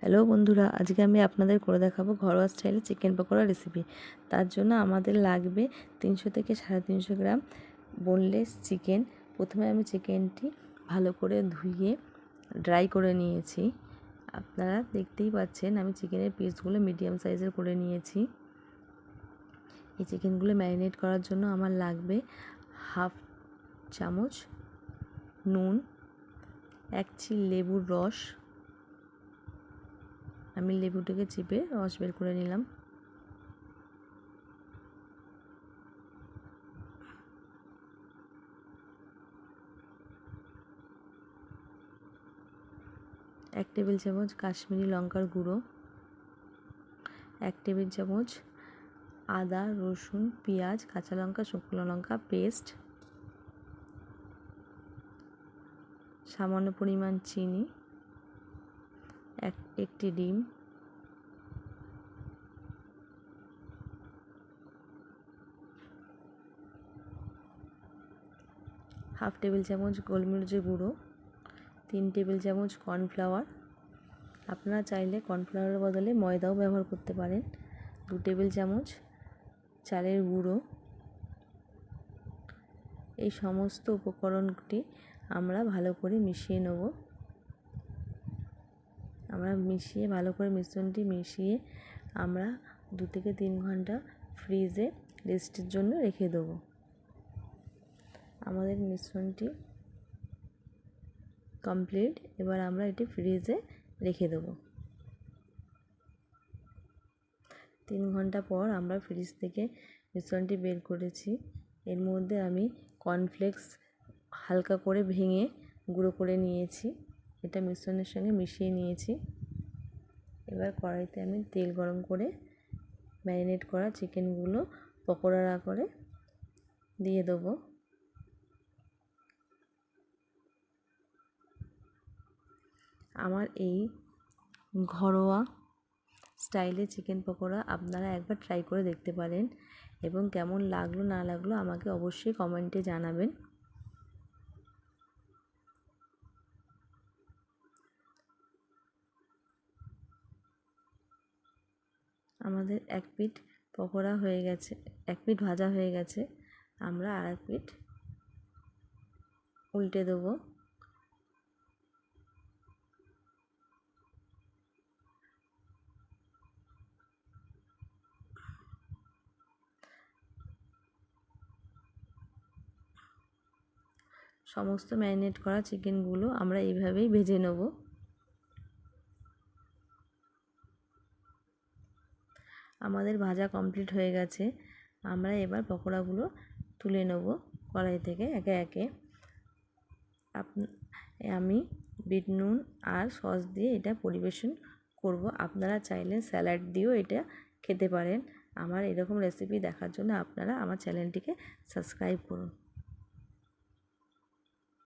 Hello বন্ধুরা, আজকে আমি আপনাদের করে দেখাবো ঘরোয়া স্টাইলে চিকেন পকোড়া রেসিপি। তার জন্য আমাদের লাগবে 300 থেকে 350 গ্রাম বোনলেস চিকেন। প্রথমে আমি চিকেনটি ভালো করে ধুয়ে ড্রাই করে নিয়েছি। আপনারা দেখতেই পাচ্ছেন আমি চিকেনের পিসগুলো মিডিয়াম সাইজের করে নিয়েছি। এই চিকেনগুলো ম্যারিনেট করার জন্য আমার লাগবে হাফ চামচ নুন, 1 চিল লেবুর রস। আমি লেবুটাকে চিপে রস বের করে নিলাম। 1 টেবিল চামচ কাশ্মীরি লঙ্কার গুঁড়ো, 1 টেবিল চামচ আদা রসুন পেঁয়াজ কাঁচা লঙ্কা শুকনো লঙ্কা পেস্ট, সামান্য পরিমাণ চিনি, একটি ডিম, হাফ টেবিল চামচ গোলমরিচের গুঁড়ো, 3 টেবিল চামচ কর্নফ্লাওয়ার। আপনারা চাইলে কর্নফ্লাওয়ারের বদলে ময়দাও ব্যবহার করতে পারেন। 2 টেবিল চামচ চালের গুঁড়ো। এই সমস্ত উপকরণটি আমরা ভালো করে মিশিয়ে নেব। ভালো করে মিশ্রণটি মিশিয়ে আমরা 2 থেকে 3 ঘন্টা ফ্রিজে রেস্টের জন্য রেখে দেব। আমাদের মিশ্রণটি কমপ্লিট। এবার আমরা এটি ফ্রিজে রেখে দেব। 3 ঘন্টা পর আমরা ফ্রিজ থেকে মিশ্রণটি বের করেছি। এর মধ্যে আমি কর্নফ্লেক্স হালকা করে ভেঙে গুঁড়ো করে নিয়েছি। এটা মিশ্রণের সঙ্গে মিশিয়ে নিয়েছি। এবার কড়াইতে আমি তেল গরম করে ম্যারিনেট করা চিকেনগুলো পকোড়ার আকারে দিয়ে দেবো। আমার এই ঘরোয়া স্টাইলে চিকেন পকোড়া আপনারা একবার ট্রাই করে দেখতে পারেন এবং কেমন লাগলো না লাগলো আমাকে অবশ্যই কমেন্টে জানাবেন। আমাদের এক পিঠ পকোড়া হয়ে গেছে, এক পিঠ ভাজা হয়ে গেছে। আমরা আরেক পিঠ উল্টে দেবো। সমস্ত ম্যারিনেট করা চিকেনগুলো আমরা এইভাবেই ভেজে নেব। আমাদের ভাজা কমপ্লিট হয়ে গেছে। আমরা এবার পকোড়াগুলো তুলে নেব কড়াই থেকে একে একে। আমি বিট নুন আর সস দিয়ে এটা পরিবেশন করব। আপনারা চাইলে স্যালাড দিয়েও এটা খেতে পারেন। আমার এরকম রেসিপি দেখার জন্য আপনারা আমার চ্যানেলটিকে সাবস্ক্রাইব করুন।